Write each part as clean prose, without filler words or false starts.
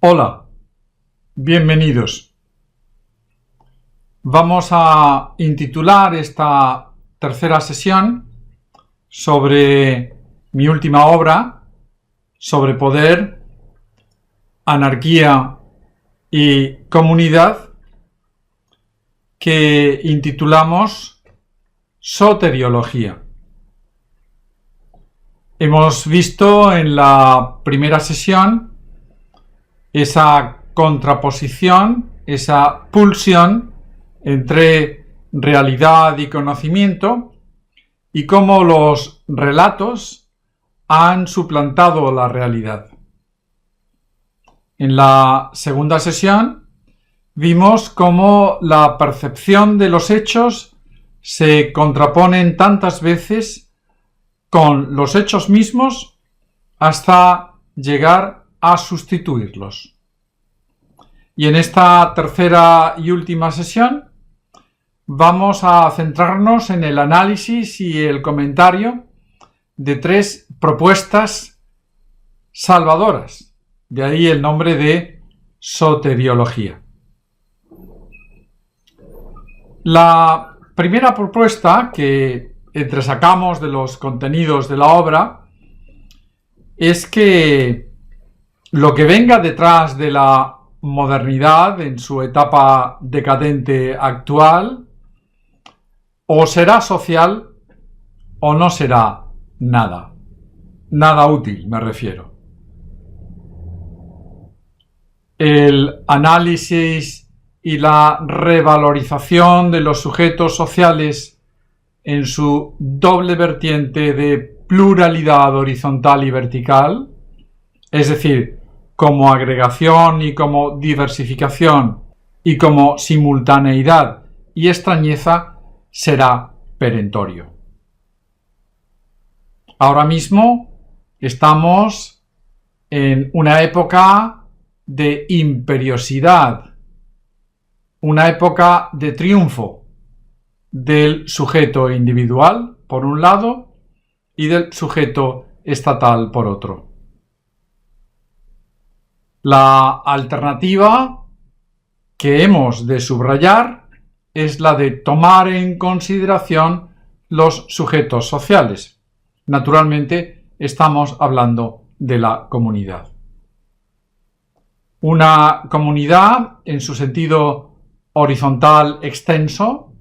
Hola, bienvenidos. Vamos a intitular esta tercera sesión sobre mi última obra, sobre poder, anarquía y comunidad, que intitulamos Soteriología. Hemos visto en la primera sesión esa contraposición, esa pulsión entre realidad y conocimiento y cómo los relatos han suplantado la realidad. En la segunda sesión vimos cómo la percepción de los hechos se contraponen tantas veces con los hechos mismos hasta llegar a sustituirlos. Y en esta tercera y última sesión vamos a centrarnos en el análisis y el comentario de tres propuestas salvadoras, de ahí el nombre de soteriología. La primera propuesta que entresacamos de los contenidos de la obra es que lo que venga detrás de la modernidad en su etapa decadente actual o será social o no será nada. Nada útil, me refiero. El análisis y la revalorización de los sujetos sociales en su doble vertiente de pluralidad horizontal y vertical, es decir, como agregación y como diversificación y como simultaneidad y extrañeza, será perentorio. Ahora mismo estamos en una época de imperiosidad, una época de triunfo del sujeto individual, por un lado, y del sujeto estatal, por otro. La alternativa que hemos de subrayar es la de tomar en consideración los sujetos sociales. Naturalmente, estamos hablando de la comunidad. Una comunidad en su sentido horizontal extenso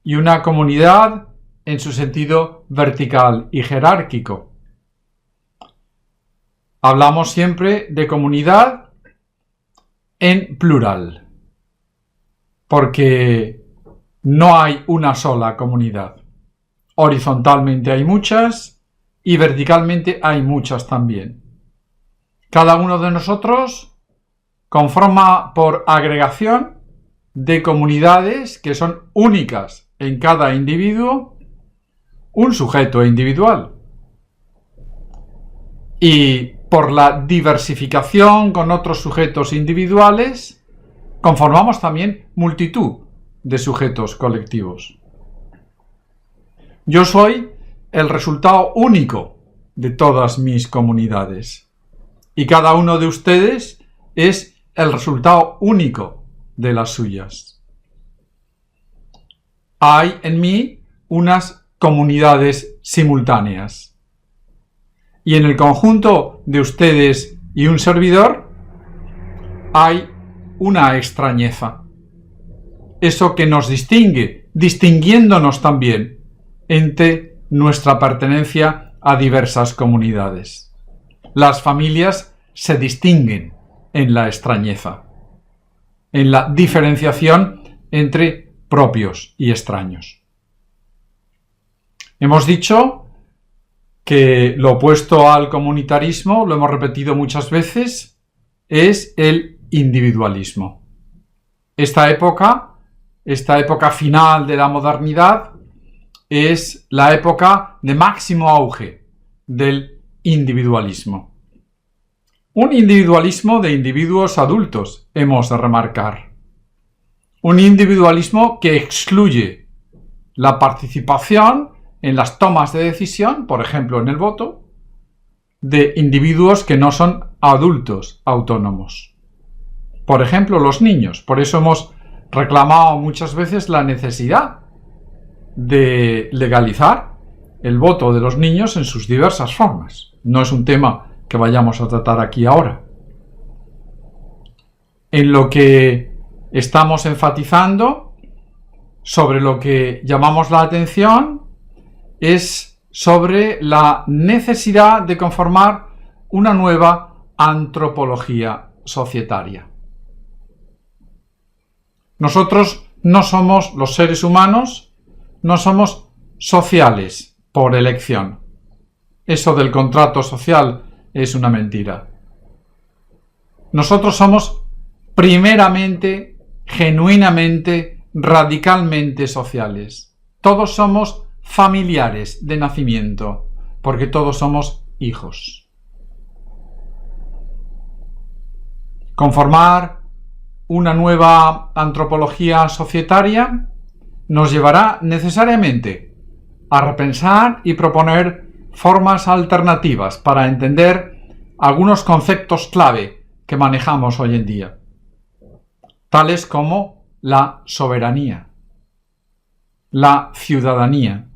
y una comunidad en su sentido vertical y jerárquico. Hablamos siempre de comunidad en plural, porque no hay una sola comunidad. Horizontalmente hay muchas y verticalmente hay muchas también. Cada uno de nosotros conforma por agregación de comunidades que son únicas en cada individuo, un sujeto individual. Y por la diversificación con otros sujetos individuales, conformamos también multitud de sujetos colectivos. Yo soy el resultado único de todas mis comunidades. Y cada uno de ustedes es el resultado único de las suyas. Hay en mí unas comunidades simultáneas. Y en el conjunto de ustedes y un servidor hay una extrañeza. Eso que nos distingue, distinguiéndonos también entre nuestra pertenencia a diversas comunidades. Las familias se distinguen en la extrañeza, en la diferenciación entre propios y extraños. Hemos dicho que lo opuesto al comunitarismo, lo hemos repetido muchas veces, es el individualismo. Esta época final de la modernidad, es la época de máximo auge del individualismo. Un individualismo de individuos adultos, hemos de remarcar. Un individualismo que excluye la participación en las tomas de decisión, por ejemplo en el voto, de individuos que no son adultos autónomos. Por ejemplo, los niños. Por eso hemos reclamado muchas veces la necesidad de legalizar el voto de los niños en sus diversas formas. No es un tema que vayamos a tratar aquí ahora. En lo que estamos enfatizando, sobre lo que llamamos la atención, es sobre la necesidad de conformar una nueva antropología societaria. Nosotros no somos, los seres humanos, no somos sociales por elección. Eso del contrato social es una mentira. Nosotros somos primeramente, genuinamente, radicalmente sociales. Todos somos familiares de nacimiento, porque todos somos hijos. Conformar una nueva antropología societaria nos llevará necesariamente a repensar y proponer formas alternativas para entender algunos conceptos clave que manejamos hoy en día, tales como la soberanía, la ciudadanía,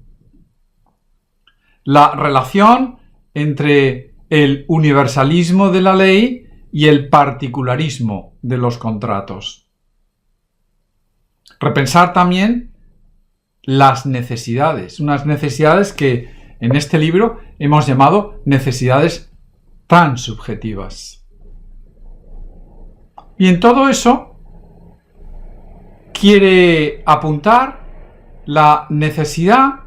la relación entre el universalismo de la ley y el particularismo de los contratos. Repensar también las necesidades, unas necesidades que en este libro hemos llamado necesidades transubjetivas. Y en todo eso quiere apuntar la necesidad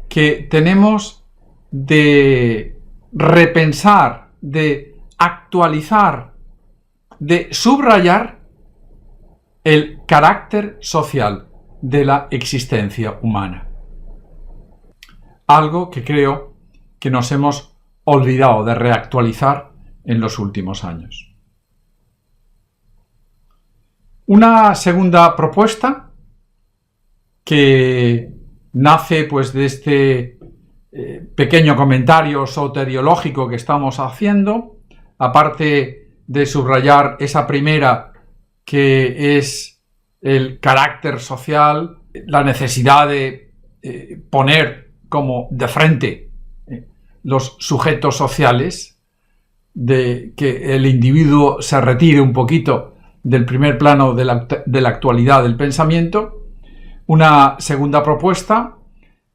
que tenemos de repensar, de actualizar, de subrayar el carácter social de la existencia humana. Algo que creo que nos hemos olvidado de reactualizar en los últimos años. Una segunda propuesta que nace pues de este pequeño comentario soteriológico que estamos haciendo, aparte de subrayar esa primera que es el carácter social, la necesidad de poner como de frente los sujetos sociales, de que el individuo se retire un poquito del primer plano de la actualidad del pensamiento. Una segunda propuesta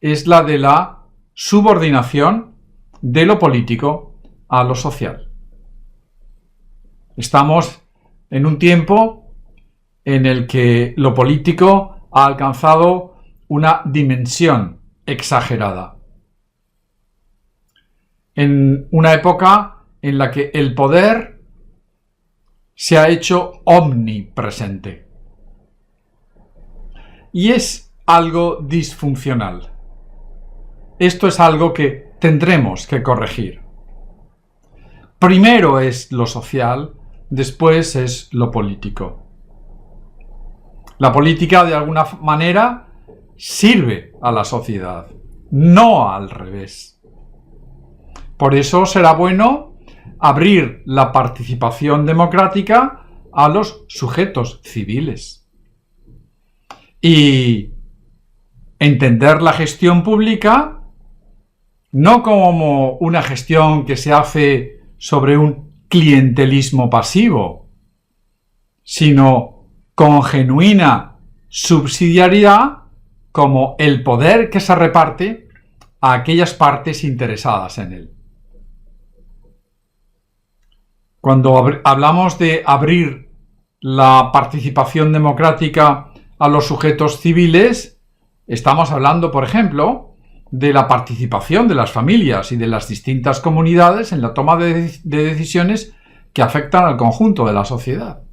es la de la subordinación de lo político a lo social. Estamos en un tiempo en el que lo político ha alcanzado una dimensión exagerada. En una época en la que el poder se ha hecho omnipresente. Y es algo disfuncional. Esto es algo que tendremos que corregir. Primero es lo social, después es lo político. La política, de alguna manera, sirve a la sociedad, no al revés. Por eso será bueno abrir la participación democrática a los sujetos civiles y entender la gestión pública no como una gestión que se hace sobre un clientelismo pasivo, sino con genuina subsidiariedad como el poder que se reparte a aquellas partes interesadas en él. Cuando hablamos de abrir la participación democrática a los sujetos civiles, estamos hablando, por ejemplo, de la participación de las familias y de las distintas comunidades en la toma de decisiones que afectan al conjunto de la sociedad,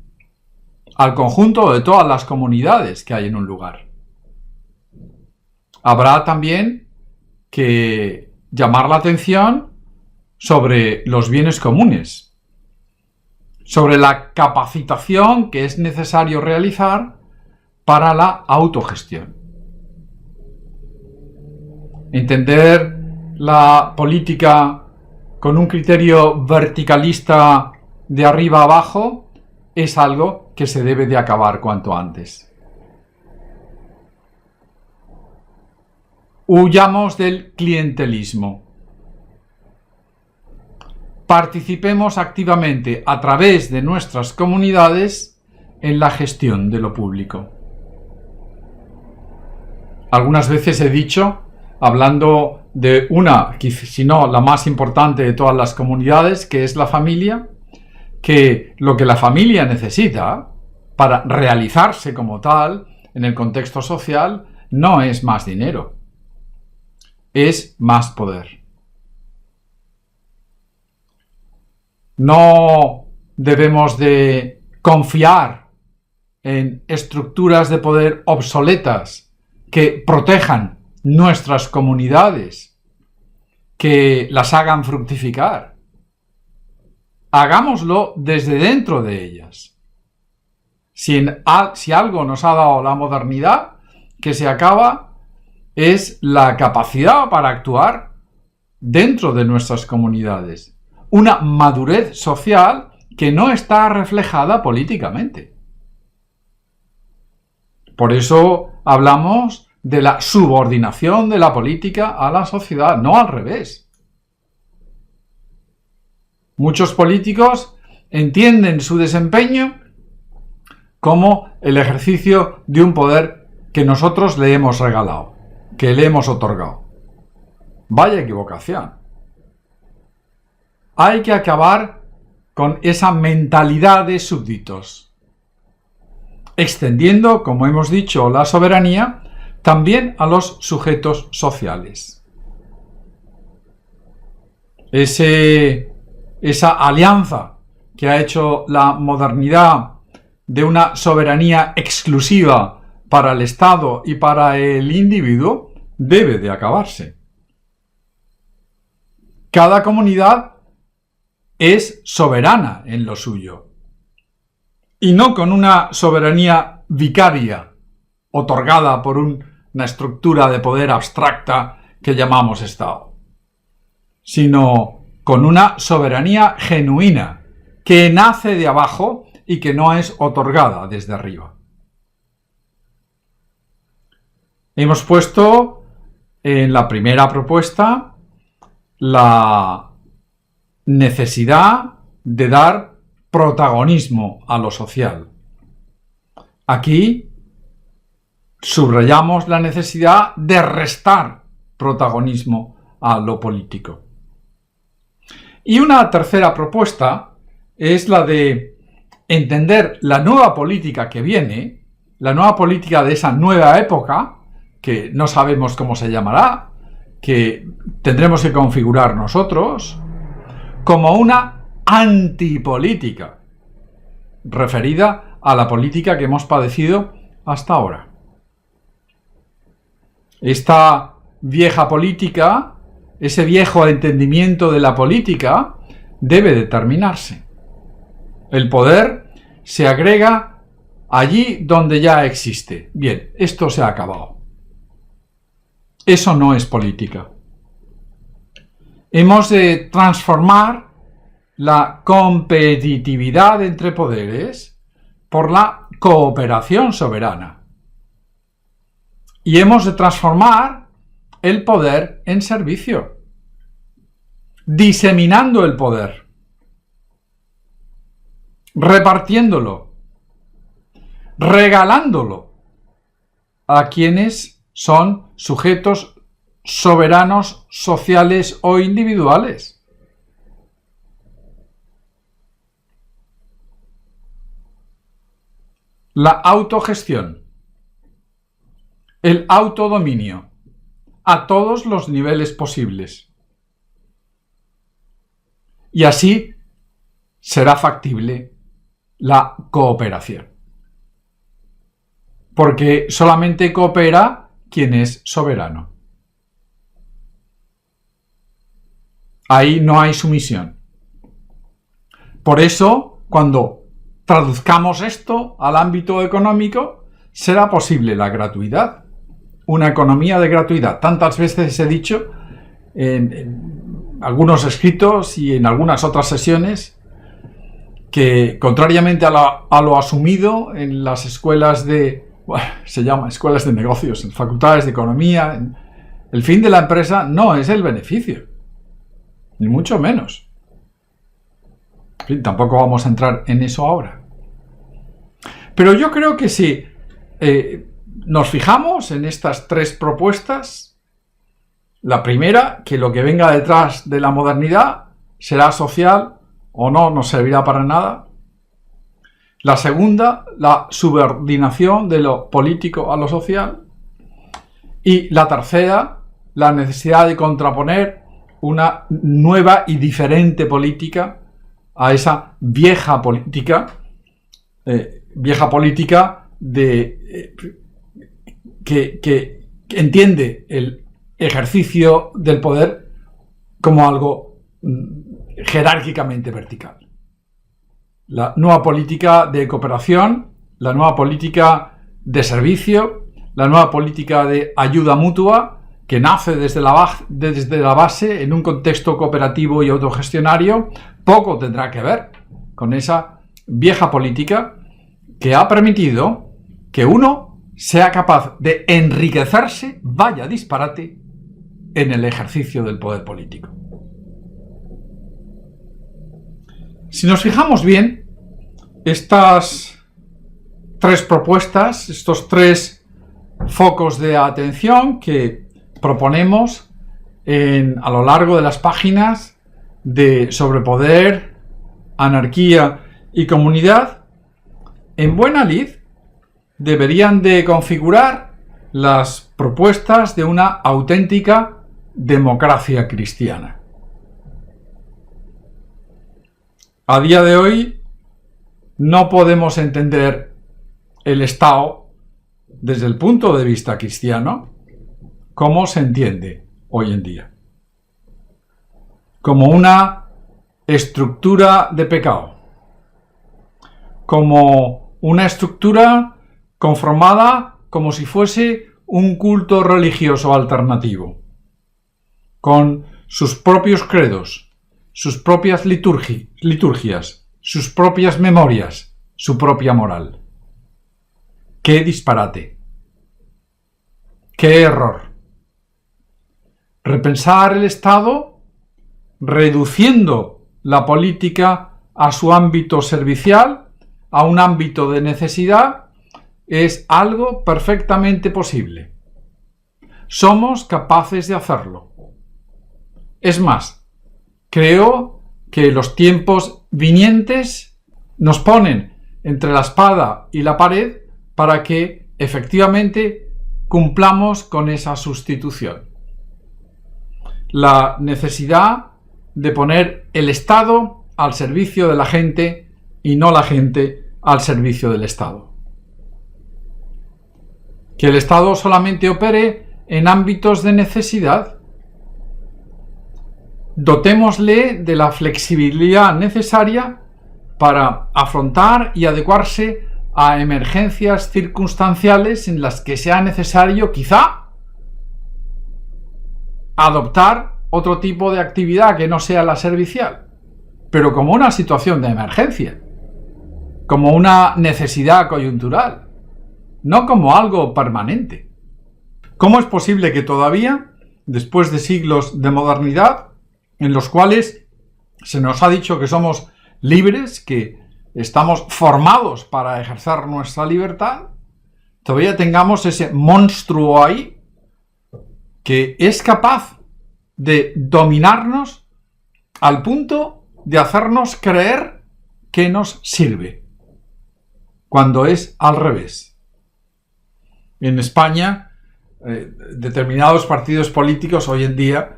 al conjunto de todas las comunidades que hay en un lugar. Habrá también que llamar la atención sobre los bienes comunes, sobre la capacitación que es necesario realizar para la autogestión. Entender la política con un criterio verticalista de arriba a abajo es algo que se debe de acabar cuanto antes. Huyamos del clientelismo. Participemos activamente a través de nuestras comunidades en la gestión de lo público. Algunas veces he dicho, hablando de una, si no la más importante de todas las comunidades, que es la familia, que lo que la familia necesita para realizarse como tal en el contexto social no es más dinero, es más poder. No debemos de confiar en estructuras de poder obsoletas que protejan nuestras comunidades, que las hagan fructificar. Hagámoslo desde dentro de ellas. Si algo nos ha dado la modernidad, que se acaba, es la capacidad para actuar dentro de nuestras comunidades. Una madurez social que no está reflejada políticamente. Por eso hablamos de la subordinación de la política a la sociedad, no al revés. Muchos políticos entienden su desempeño como el ejercicio de un poder que nosotros le hemos regalado, que le hemos otorgado. Vaya equivocación. Hay que acabar con esa mentalidad de súbditos, extendiendo, como hemos dicho, la soberanía también a los sujetos sociales. Esa alianza que ha hecho la modernidad de una soberanía exclusiva para el Estado y para el individuo debe de acabarse. Cada comunidad es soberana en lo suyo, y no con una soberanía vicaria otorgada por una estructura de poder abstracta que llamamos Estado, sino con una soberanía genuina que nace de abajo y que no es otorgada desde arriba. Hemos puesto en la primera propuesta la necesidad de dar protagonismo a lo social. Aquí subrayamos la necesidad de restar protagonismo a lo político. Y una tercera propuesta es la de entender la nueva política que viene, la nueva política de esa nueva época, que no sabemos cómo se llamará, que tendremos que configurar nosotros, como una antipolítica, referida a la política que hemos padecido hasta ahora. Esta vieja política, ese viejo entendimiento de la política, debe de terminarse. El poder se agrega allí donde ya existe. Bien, esto se ha acabado. Eso no es política. Hemos de transformar la competitividad entre poderes por la cooperación soberana. Y hemos de transformar el poder en servicio, diseminando el poder, repartiéndolo, regalándolo a quienes son sujetos soberanos, sociales o individuales. La autogestión, el autodominio, a todos los niveles posibles. Y así será factible la cooperación. Porque solamente coopera quien es soberano. Ahí no hay sumisión. Por eso, cuando traduzcamos esto al ámbito económico, será posible la gratuidad. Una economía de gratuidad. Tantas veces he dicho en algunos escritos y en algunas otras sesiones que, contrariamente a lo asumido en las escuelas se llama escuelas de negocios, en facultades de economía, el fin de la empresa no es el beneficio, ni mucho menos. En fin, tampoco vamos a entrar en eso ahora. Pero yo creo que si nos fijamos en estas tres propuestas, la primera, que lo que venga detrás de la modernidad será social o no servirá para nada. La segunda, la subordinación de lo político a lo social. Y la tercera, la necesidad de contraponer una nueva y diferente política a esa vieja política que entiende el ejercicio del poder como algo jerárquicamente vertical. La nueva política de cooperación, la nueva política de servicio, la nueva política de ayuda mutua, que nace desde la base en un contexto cooperativo y autogestionario, poco tendrá que ver con esa vieja política que ha permitido que uno sea capaz de enriquecerse, vaya disparate, en el ejercicio del poder político. Si nos fijamos bien, estas tres propuestas, estos tres focos de atención que proponemos a lo largo de las páginas sobre poder, anarquía y comunidad, en buena lid deberían de configurar las propuestas de una auténtica democracia cristiana. A día de hoy no podemos entender el Estado desde el punto de vista cristiano como se entiende hoy en día, como una estructura de pecado, como una estructura conformada como si fuese un culto religioso alternativo, con sus propios credos, sus propias liturgias, sus propias memorias, su propia moral. ¡Qué disparate! ¡Qué error! Repensar el Estado reduciendo la política a su ámbito servicial, a un ámbito de necesidad, es algo perfectamente posible. Somos capaces de hacerlo. Es más, creo que los tiempos vinientes nos ponen entre la espada y la pared para que efectivamente cumplamos con esa sustitución. La necesidad de poner el Estado al servicio de la gente y no la gente al servicio del Estado. Que el Estado solamente opere en ámbitos de necesidad. Dotémosle de la flexibilidad necesaria para afrontar y adecuarse a emergencias circunstanciales en las que sea necesario, quizá, adoptar otro tipo de actividad que no sea la servicial, pero como una situación de emergencia, como una necesidad coyuntural, no como algo permanente. ¿Cómo es posible que todavía, después de siglos de modernidad, en los cuales se nos ha dicho que somos libres, que estamos formados para ejercer nuestra libertad, todavía tengamos ese monstruo ahí que es capaz de dominarnos al punto de hacernos creer que nos sirve, cuando es al revés? En España, determinados partidos políticos hoy en día,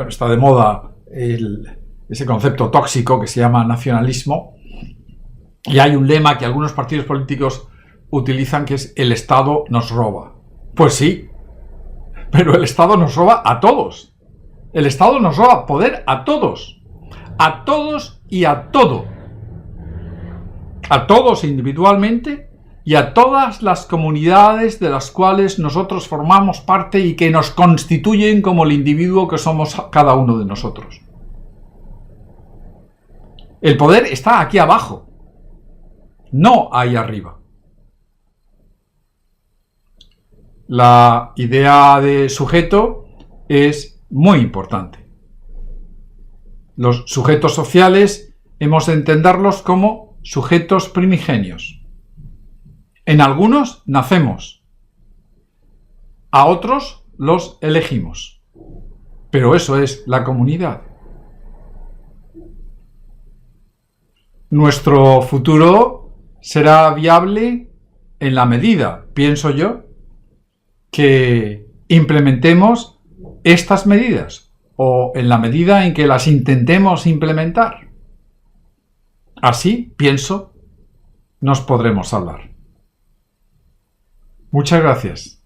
está de moda ese concepto tóxico que se llama nacionalismo, y hay un lema que algunos partidos políticos utilizan, que es: el Estado nos roba. Pues sí, pero el Estado nos roba a todos. El Estado nos roba poder a todos y a todo. A todos individualmente y a todas las comunidades de las cuales nosotros formamos parte y que nos constituyen como el individuo que somos cada uno de nosotros. El poder está aquí abajo, no ahí arriba. La idea de sujeto es muy importante. Los sujetos sociales hemos de entenderlos como sujetos primigenios. En algunos nacemos, a otros los elegimos, pero eso es la comunidad. Nuestro futuro será viable en la medida, pienso yo, que implementemos estas medidas o en la medida en que las intentemos implementar. Así, pienso, nos podremos hablar. Muchas gracias.